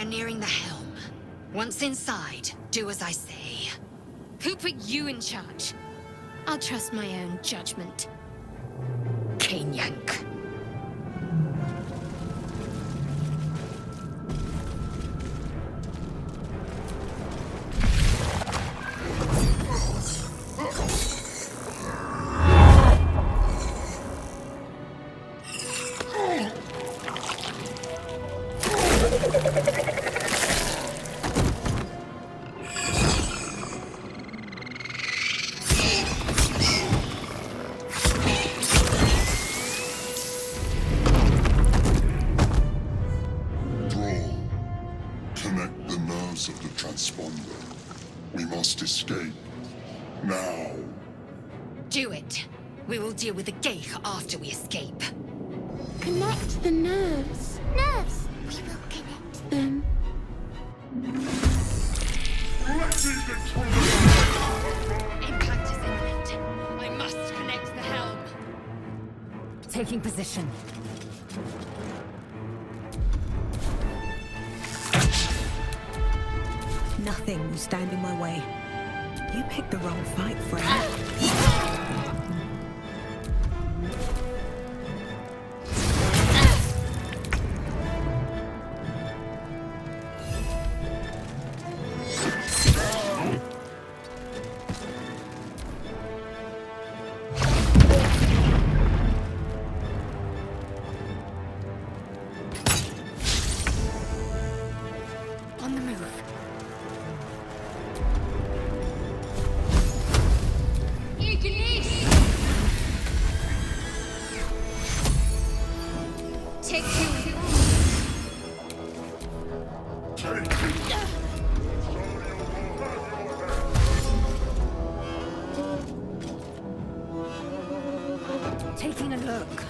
are nearing the helm. Once inside, do as I say. Who put you in charge? I'll trust my own judgment. Yank. Deal with the Gate after we escape. Connect the nerves. Nerves! We will connect them. Impact is imminent. I must connect the helm. Taking position. Nothing will stand in my way. You picked the wrong fight, friend. Taking a look.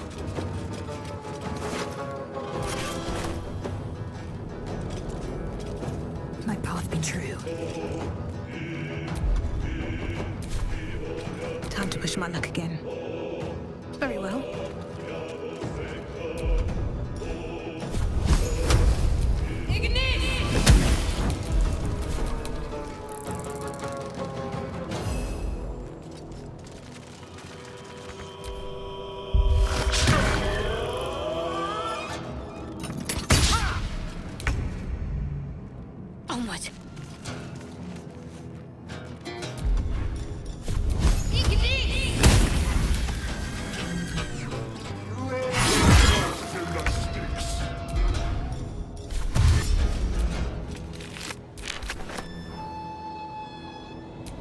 My path be true. Time to push my luck again. Very well. Onward.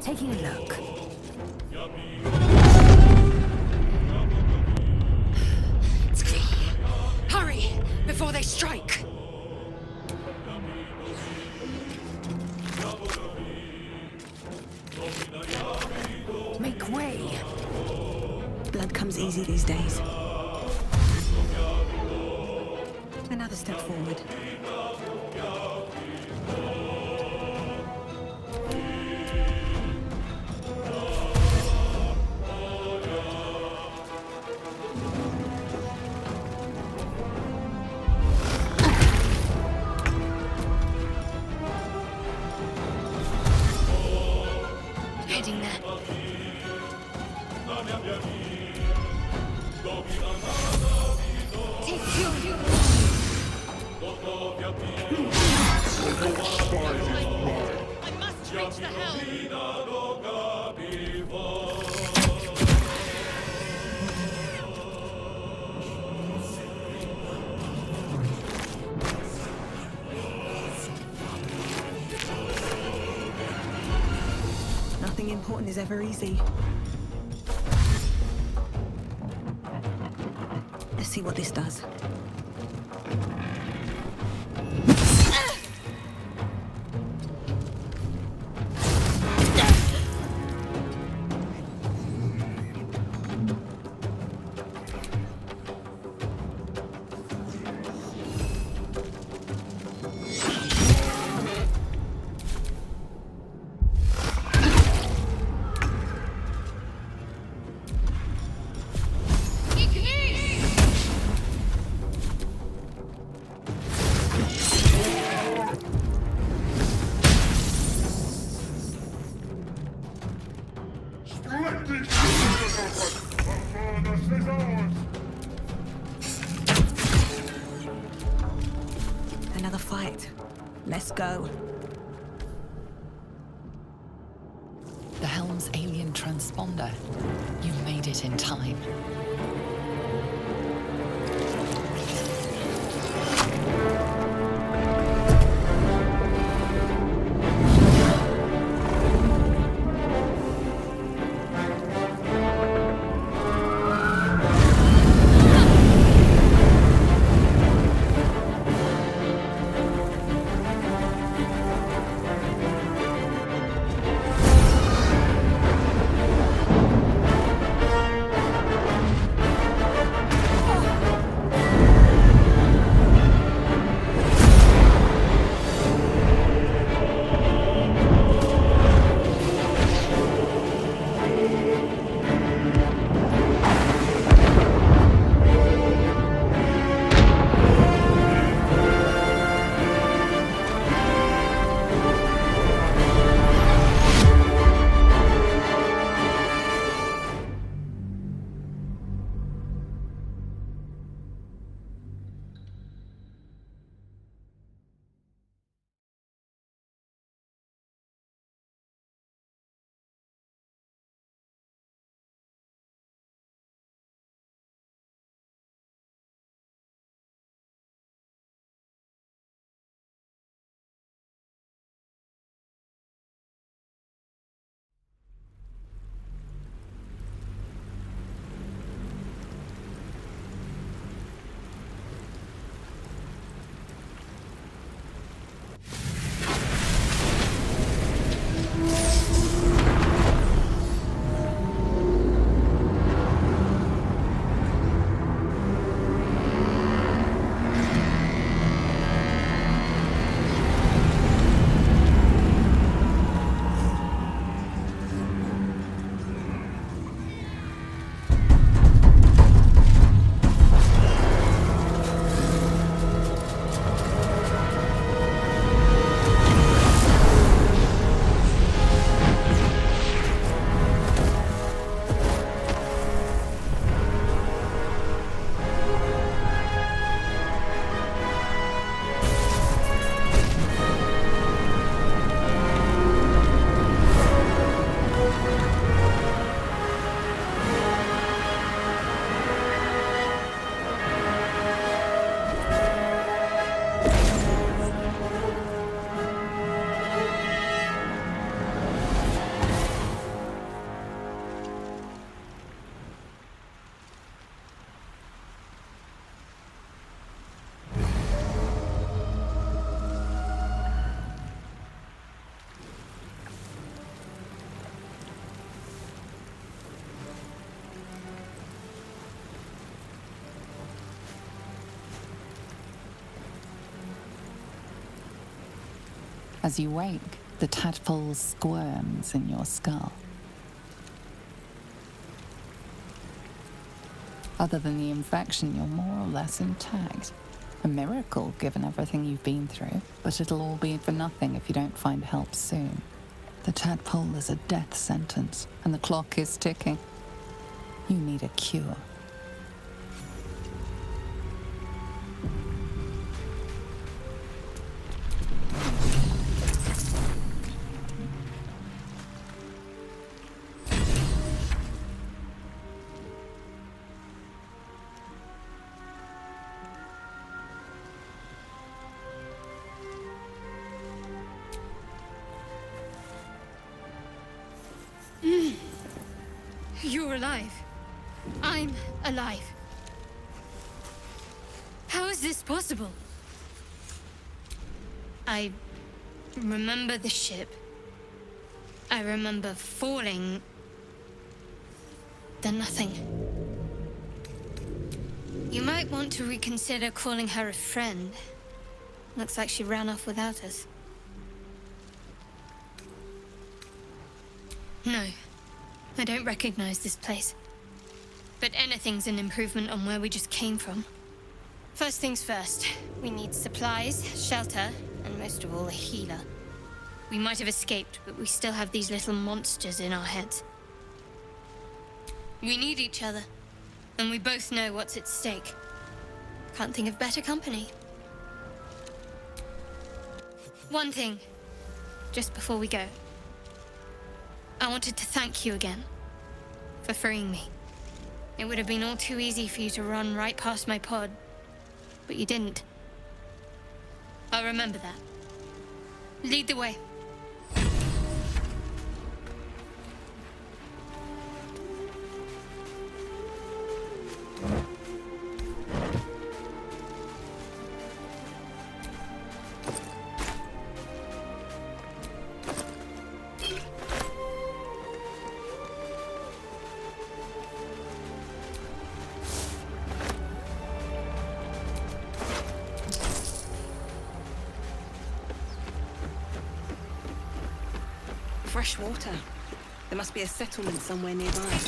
Taking a look. It's clear. Hurry, before they strike. Make way. Blood comes easy these days. Another step forward. Heading there. Take you. I must reach the helm. Nothing important is ever easy. Let's see what this does. Another fight. Let's go. The Helm's alien transponder. You made it in time. As you wake, the tadpole squirms in your skull. Other than the infection, you're more or less intact. A miracle, given everything you've been through, but it'll all be for nothing if you don't find help soon. The tadpole is a death sentence, and the clock is ticking. You need a cure. You're alive. I'm alive. How is this possible? I remember the ship. I remember falling. Then nothing. You might want to reconsider calling her a friend. Looks like she ran off without us. No. I don't recognize this place. But anything's an improvement on where we just came from. First things first, we need supplies, shelter, and most of all, a healer. We might have escaped, but we still have these little monsters in our heads. We need each other, and we both know what's at stake. Can't think of better company. One thing, just before we go. I wanted to thank you again for freeing me. It would have been all too easy for you to run right past my pod, but you didn't. I'll remember that. Lead the way. Fresh water. There must be a settlement somewhere nearby.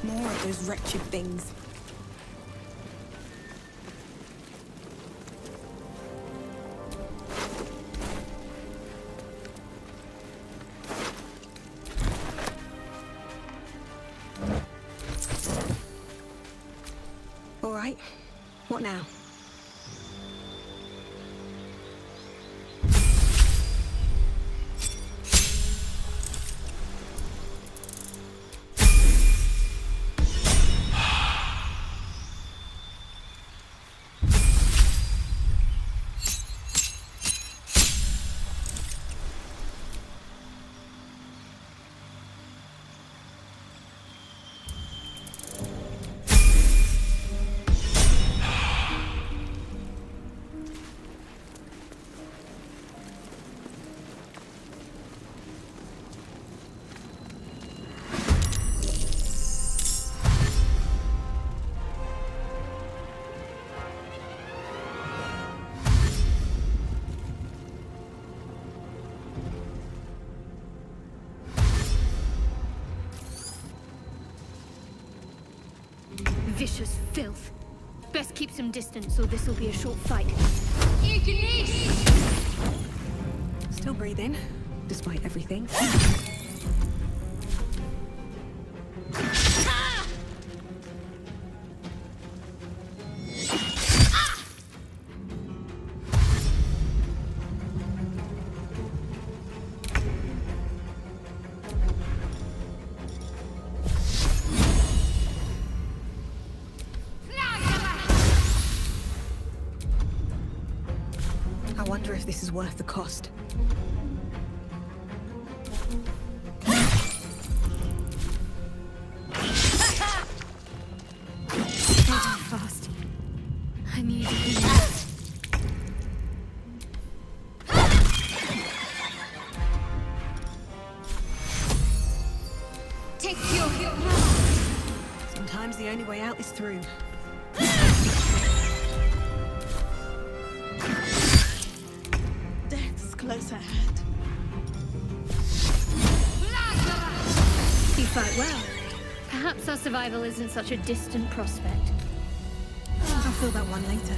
More of those wretched things. All right, what now? Vicious filth. Best keep some distance, or this'll be a short fight. Still breathing, despite everything. I wonder if this is worth the cost. Fast. I'm easy. Take your Sometimes the only way out is through. Death's close ahead. You fight well. Perhaps our survival isn't such a distant prospect. I'll feel that one later.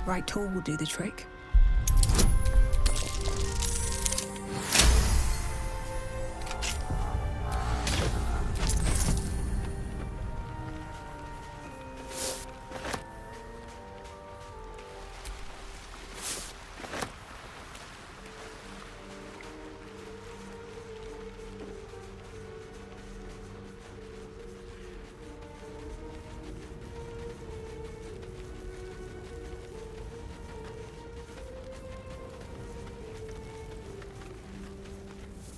Right tool will do the trick.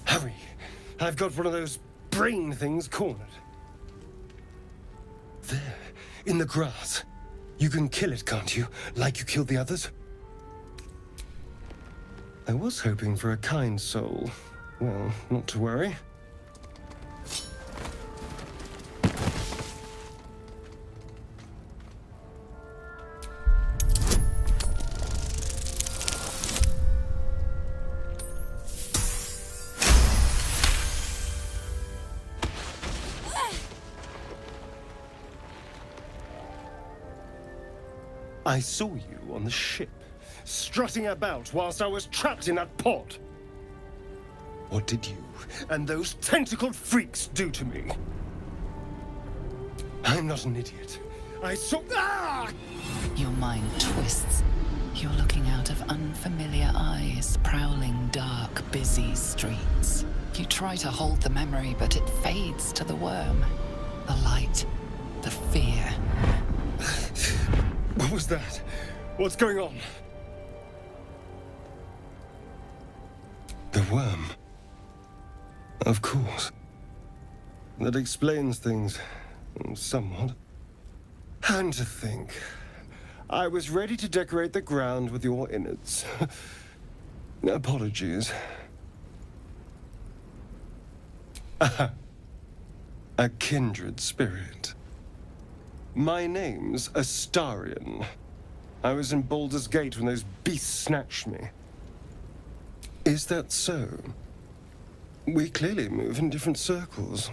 Hurry! I've got one of those brain things cornered. There, in the grass. You can kill it, can't you? Like you killed the others? I was hoping for a kind soul. Well, not to worry. I saw you on the ship, strutting about whilst I was trapped in that pod. What did you and those tentacled freaks do to me? I'm not an idiot. I saw... Ah! Your mind twists. You're looking out of unfamiliar eyes, prowling dark, busy streets. You try to hold the memory, but it fades to the worm. The light, the fear. What was that? What's going on? The worm. Of course. That explains things somewhat. And to think, I was ready to decorate the ground with your innards. Apologies. A kindred spirit. My name's Astarion. I was in Baldur'sGate when those beasts snatched me. Is that so? We clearly move in different circles.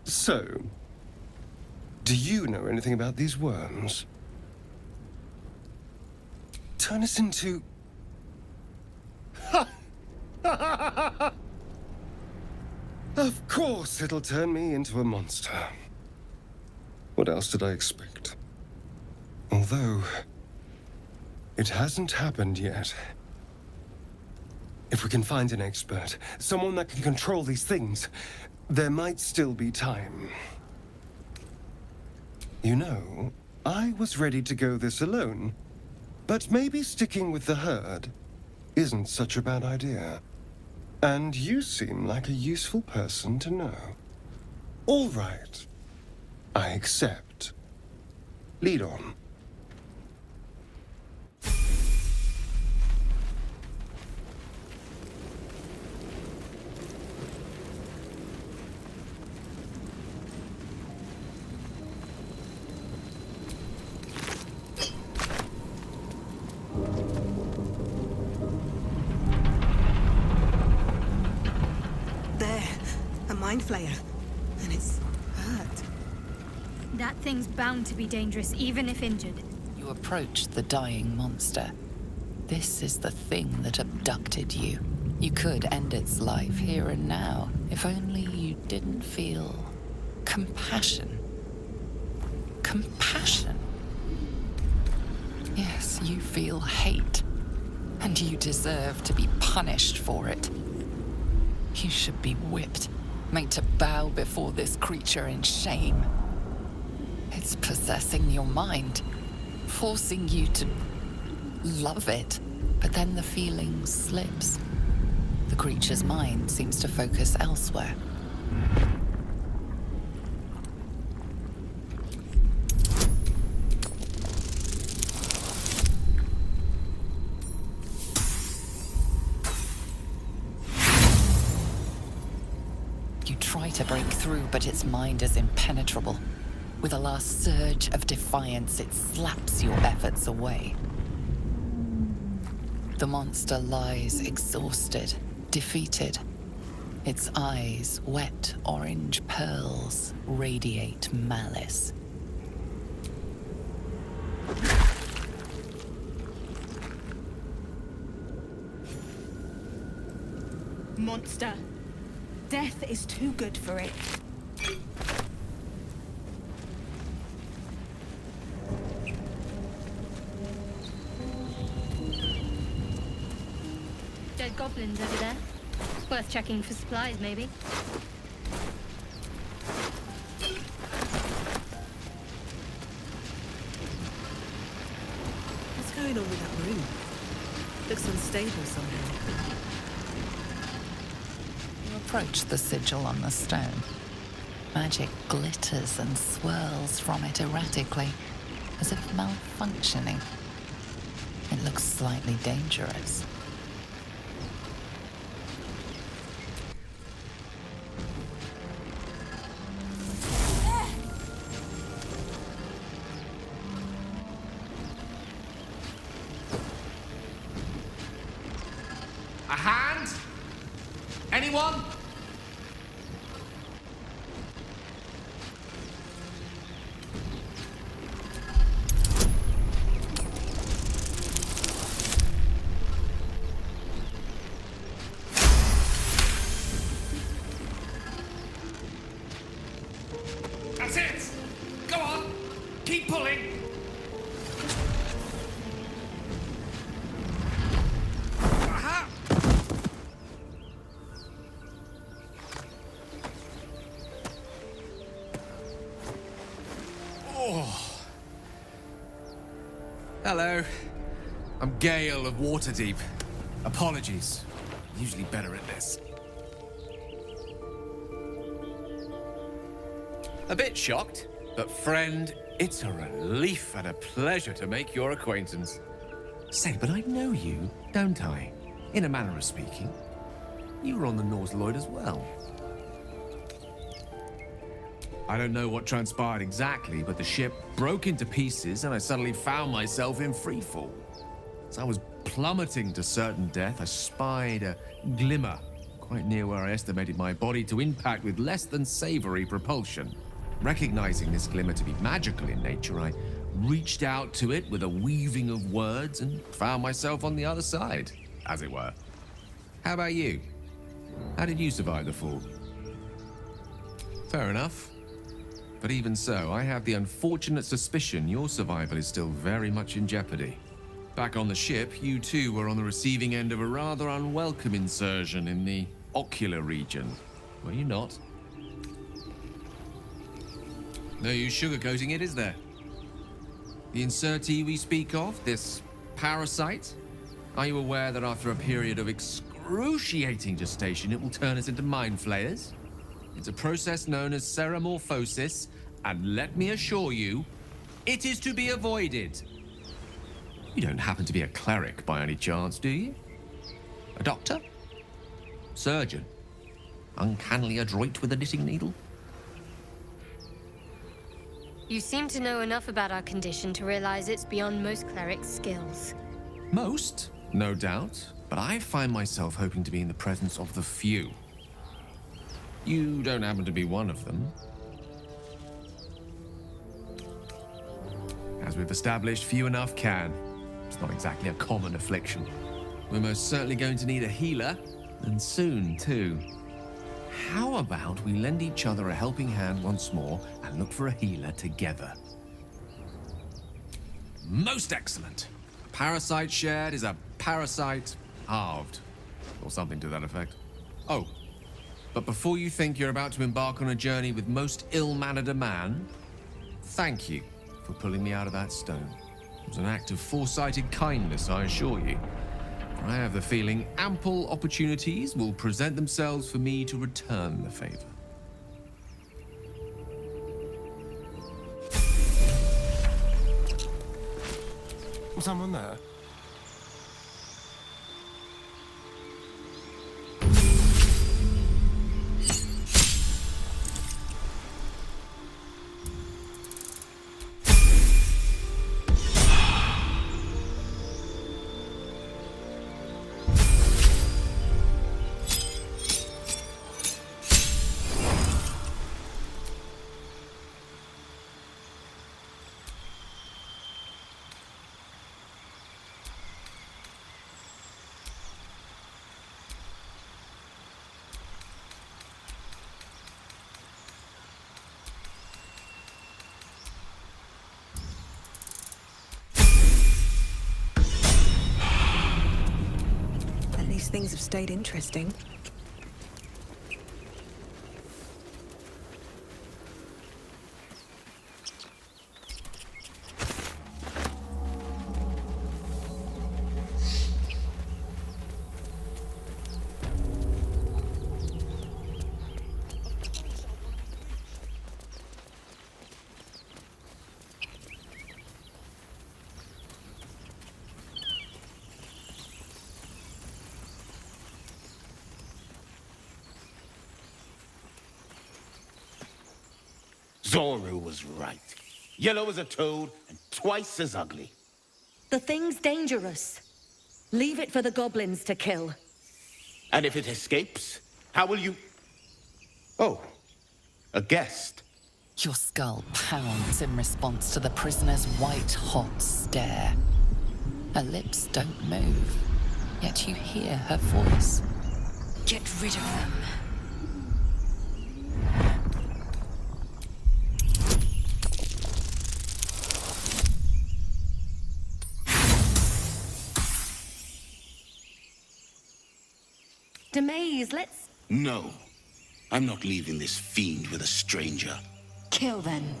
So, do you know anything about these worms? Turn us into... Of course it'll turn me into a monster. What else did I expect? Although, it hasn't happened yet. If we can find an expert, someone that can control these things, there might still be time. You know, I was ready to go this alone, but maybe sticking with the herd isn't such a bad idea. And you seem like a useful person to know. All right. I accept. Lead on. There, a mind flayer. And it's hurt. That thing's bound to be dangerous, even if injured. You approach the dying monster. This is the thing that abducted you. You could end its life here and now, if only you didn't feel compassion. Compassion? Yes, you feel hate, and you deserve to be punished for it. You should be whipped, made to bow before this creature in shame. It's possessing your mind, forcing you to love it, but then the feeling slips. The creature's mind seems to focus elsewhere. You try to break through, but its mind is impenetrable. With a last surge of defiance, it slaps your efforts away. The monster lies exhausted, defeated. Its eyes, wet orange pearls, radiate malice. monster. Death is too good for it. Dead goblins over there. Worth checking for supplies, maybe. What's going on with that room? Looks unstable somehow. You approach the sigil on the stone. Magic glitters and swirls from it erratically, as if malfunctioning. It looks slightly dangerous. A hand? Anyone? That's it! Go on! Keep pulling! Aha! Oh. Hello. I'm Gale of Waterdeep. Apologies. I'm usually better at this. A bit shocked, but friend, it's a relief and a pleasure to make your acquaintance. Say, but I know you, don't I? In a manner of speaking. You were on the Norse Lloyd as well. I don't know what transpired exactly, but the ship broke into pieces and I suddenly found myself in freefall. As I was plummeting to certain death, I spied a glimmer quite near where I estimated my body to impact with less than savory propulsion. Recognizing this glimmer to be magical in nature, I reached out to it with a weaving of words and found myself on the other side, as it were. How about you? How did you survive the fall? Fair enough. But even so, I have the unfortunate suspicion your survival is still very much in jeopardy. Back on the ship, you too were on the receiving end of a rather unwelcome insertion in the ocular region, were you not? No use sugarcoating it, is there? The insertee we speak of, this parasite, are you aware that after a period of excruciating gestation, it will turn us into mind flayers? It's a process known as ceremorphosis, and let me assure you, it is to be avoided. You don't happen to be a cleric by any chance, do you? A doctor? Surgeon? Uncannily adroit with a knitting needle? You seem to know enough about our condition to realize it's beyond most clerics' skills. Most, no doubt, but I find myself hoping to be in the presence of the few. You don't happen to be one of them. As we've established, few enough can. It's not exactly a common affliction. We're most certainly going to need a healer, and soon, too. How about we lend each other a helping hand once more and look for a healer together? Most excellent. A parasite shared is a parasite halved, or something to that effect. Oh, but before you think you're about to embark on a journey with most ill-mannered a man, thank you for pulling me out of that stone. It was an act of foresighted kindness, I assure you. For I have the feeling ample opportunities will present themselves for me to return the favor. Someone there? least things have stayed interesting. Zoru was right. Yellow as a toad and twice as ugly. The thing's dangerous. Leave it for the goblins to kill. And if it escapes, how will you... Oh, a guest. Your skull pounds in response to the prisoner's white-hot stare. Her lips don't move, yet you hear her voice. Get rid of them. Demaze, let's... No. I'm not leaving this fiend with a stranger. kill then.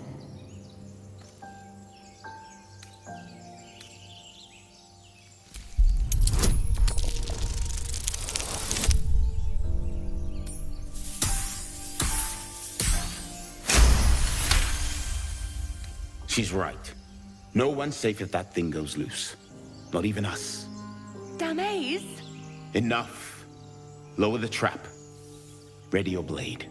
She's right. No one's safe if that thing goes loose. Not even us. Damaze? Enough. Lower the trap. Ready your blade.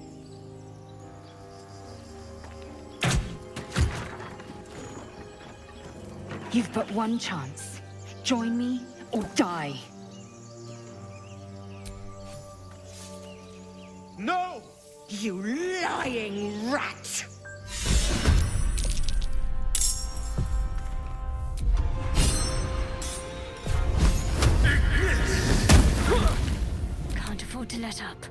You've but one chance. Join me or die. No! You lying rat! Can't afford to let up.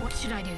What should I do?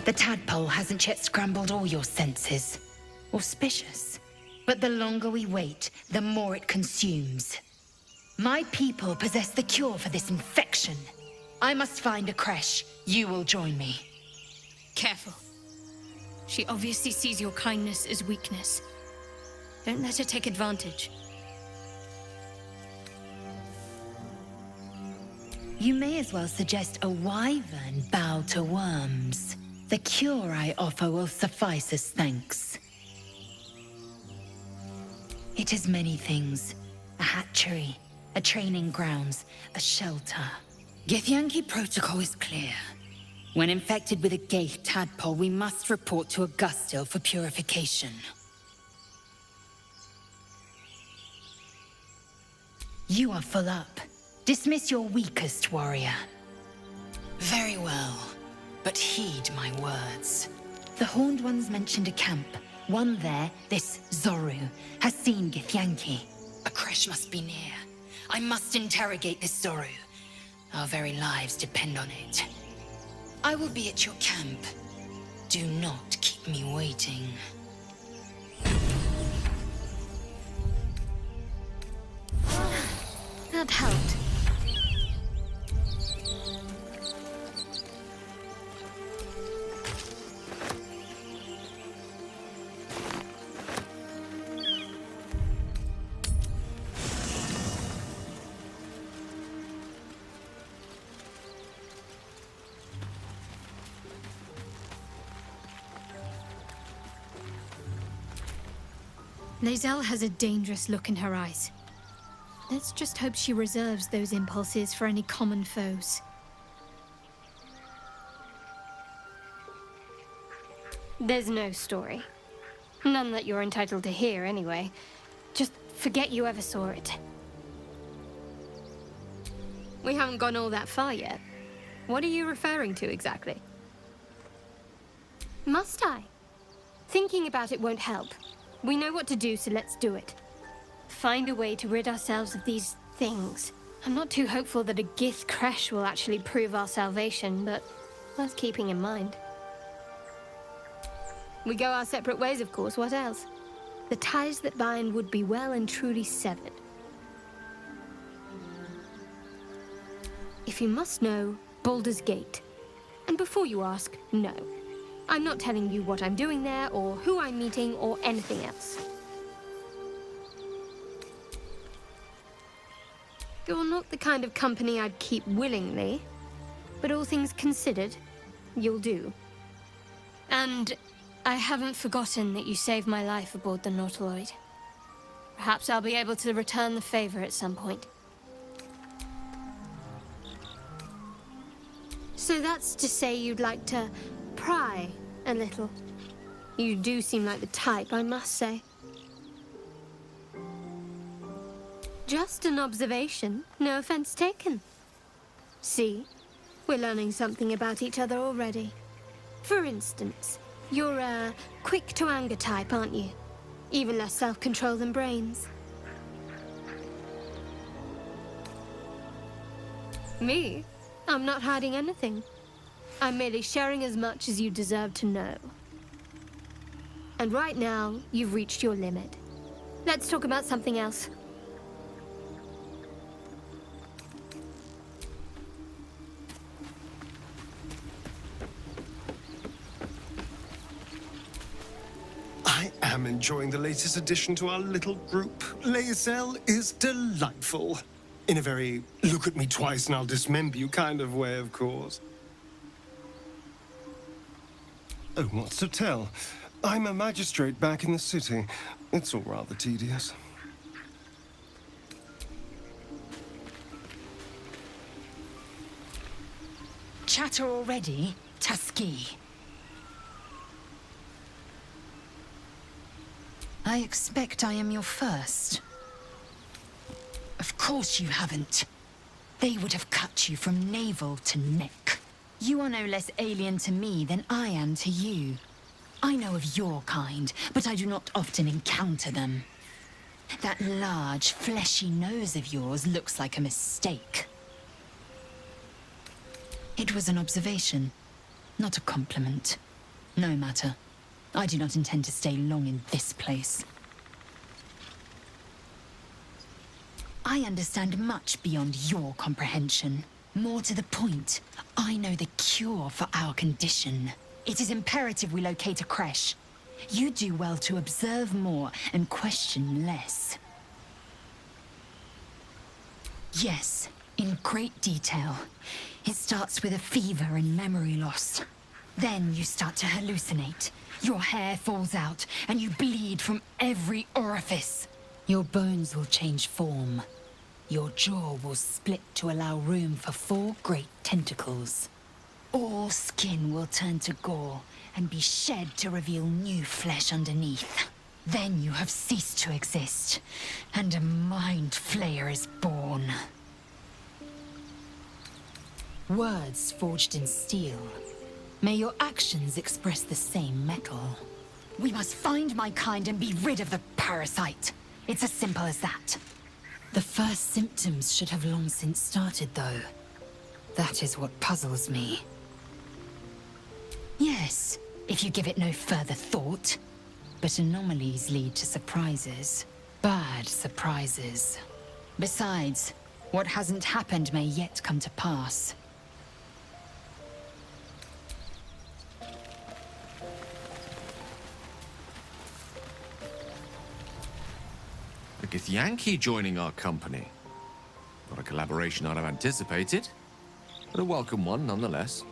The tadpole hasn't yet scrambled all your senses. Auspicious. But the longer we wait, the more it consumes. My people possess the cure for this infection. I must find a creche. You will join me. Careful. She obviously sees your kindness as weakness. Don't let her take advantage. You may as well suggest a wyvern bow to worms. The cure I offer will suffice as thanks. It is many things. A hatchery, a training grounds, a shelter. Githyanki protocol is clear. When infected with a gay tadpole, we must report to Augustil for purification. You are full up. Dismiss your weakest warrior. Very well. But heed my words. The Horned Ones mentioned a camp. One there, this Zoru, has seen Githyanki. A creche must be near. I must interrogate this Zoru. Our very lives depend on it. I will be at your camp. Do not keep me waiting. That helped. Lae'zel has a dangerous look in her eyes. Let's just hope she reserves those impulses for any common foes. There's no story. None that you're entitled to hear, anyway. Just forget you ever saw it. We haven't gone all that far yet. What are you referring to exactly? Must I? Thinking about it won't help. We know what to do, so let's do it. Find a way to rid ourselves of these things. I'm not too hopeful that a Gith crash will actually prove our salvation, but worth keeping in mind. We go our separate ways, of course. What else? The ties that bind would be well and truly severed. If you must know, Baldur'sGate. And before you ask, no. I'm not telling you what I'm doing there, or who I'm meeting, or anything else. You're not the kind of company I'd keep willingly, but all things considered, you'll do. And I haven't forgotten that you saved my life aboard the Nautiloid. Perhaps I'll be able to return the favor at some point. So that's to say you'd like to pry a little. You do seem like the type, I must say. Just an observation, no offense taken. See, we're learning something about each other already. For instance, you're a quick-to-anger type, aren't you? Even less self-control than brains. Me? I'm not hiding anything. I'm merely sharing as much as you deserve to know. And right now, you've reached your limit. Let's talk about something else. I am enjoying the latest addition to our little group. Lae'zel is delightful. In a very look at me twice and I'll dismember you kind of way, of course. Oh, what's to tell? I'm a magistrate back in the city. It's all rather tedious. Chatter already? Tusky. I expect I am your first. Of course you haven't. They would have cut you from navel to neck. You are no less alien to me than I am to you. I know of your kind, but I do not often encounter them. That large, fleshy nose of yours looks like a mistake. It was an observation, not a compliment. No matter. I do not intend to stay long in this place. I understand much beyond your comprehension. More to the point, I know the cure for our condition. It is imperative we locate a creche. You do well to observe more and question less. Yes, in great detail. It starts with a fever and memory loss. Then you start to hallucinate. Your hair falls out, and you bleed from every orifice. Your bones will change form. Your jaw will split to allow room for 4 great tentacles. All skin will turn to gore and be shed to reveal new flesh underneath. Then you have ceased to exist, and a mind flayer is born. Words forged in steel. May your actions express the same metal. We must find my kind and be rid of the parasite. It's as simple as that. The first symptoms should have long since started, though. That is what puzzles me. yes, if you give it no further thought. But anomalies lead to surprises. Bad surprises. Besides, what hasn't happened may yet come to pass. A Githyanki joining our company. Not a collaboration I'd have anticipated, but a welcome one nonetheless.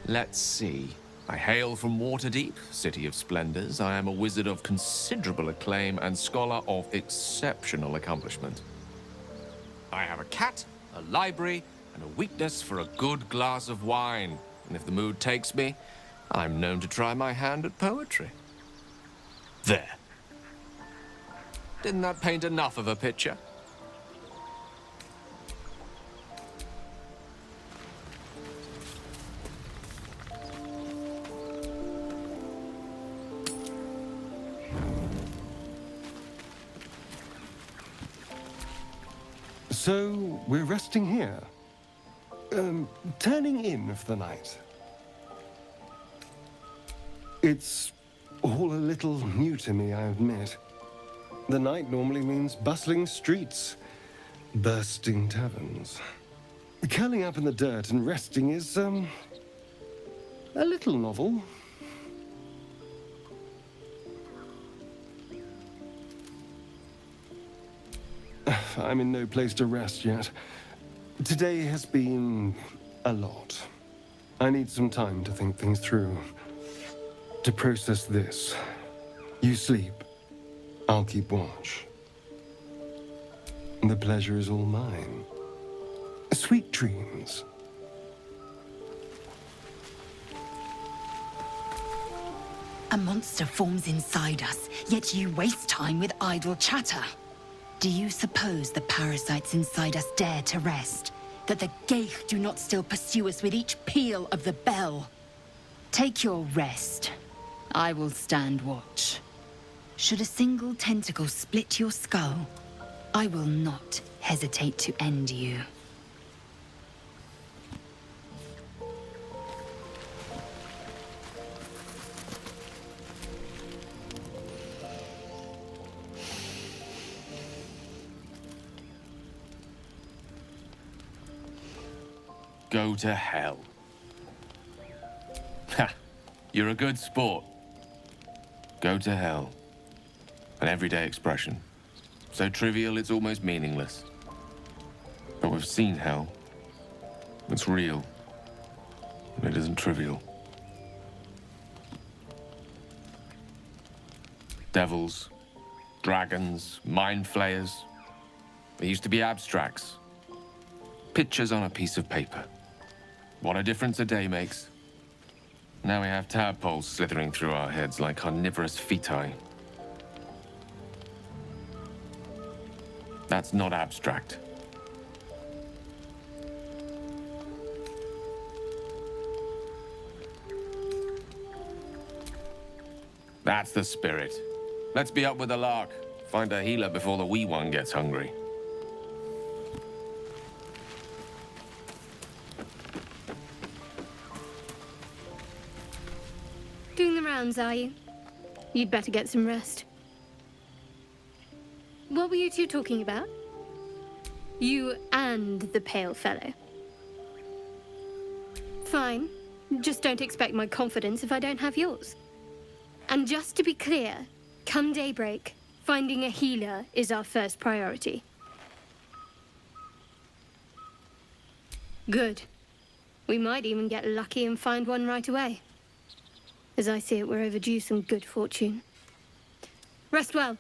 Let's see. I hail from Waterdeep, City of Splendors. I am a wizard of considerable acclaim and scholar of exceptional accomplishment. I have a cat, a library, and a weakness for a good glass of wine. And if the mood takes me, I'm known to try my hand at poetry. There. Didn't that paint enough of a picture? So, we're resting here. Turning in for the night. It's all a little new to me, I admit. The night normally means bustling streets, bursting taverns. Curling up in the dirt and resting is, a little novel. I'm in no place to rest yet. Today has been a lot. I need some time to think things through. To process this. You sleep. I'll keep watch. The pleasure is all mine. Sweet dreams. A monster forms inside us, yet you waste time with idle chatter. Do you suppose the parasites inside us dare to rest? That the Geich do not still pursue us with each peal of the bell? Take your rest. I will stand watch. Should a single tentacle split your skull, I will not hesitate to end you. Go to hell. Ha! You're a good sport. Go to hell. An everyday expression. So trivial it's almost meaningless. But we've seen hell. It's real. And it isn't trivial. Devils, dragons, mind flayers. They used to be abstracts. Pictures on a piece of paper. What a difference a day makes. Now we have tadpoles slithering through our heads like carnivorous feti. That's not abstract. That's the spirit. Let's be up with the lark. Find a healer before the wee one gets hungry. Doing the rounds, are you? You'd better get some rest. What were you two talking about? You and the pale fellow. Fine. Just don't expect my confidence if I don't have yours. And just to be clear, come daybreak, finding a healer is our first priority. Good. We might even get lucky and find one right away. As I see it, we're overdue some good fortune. Rest well.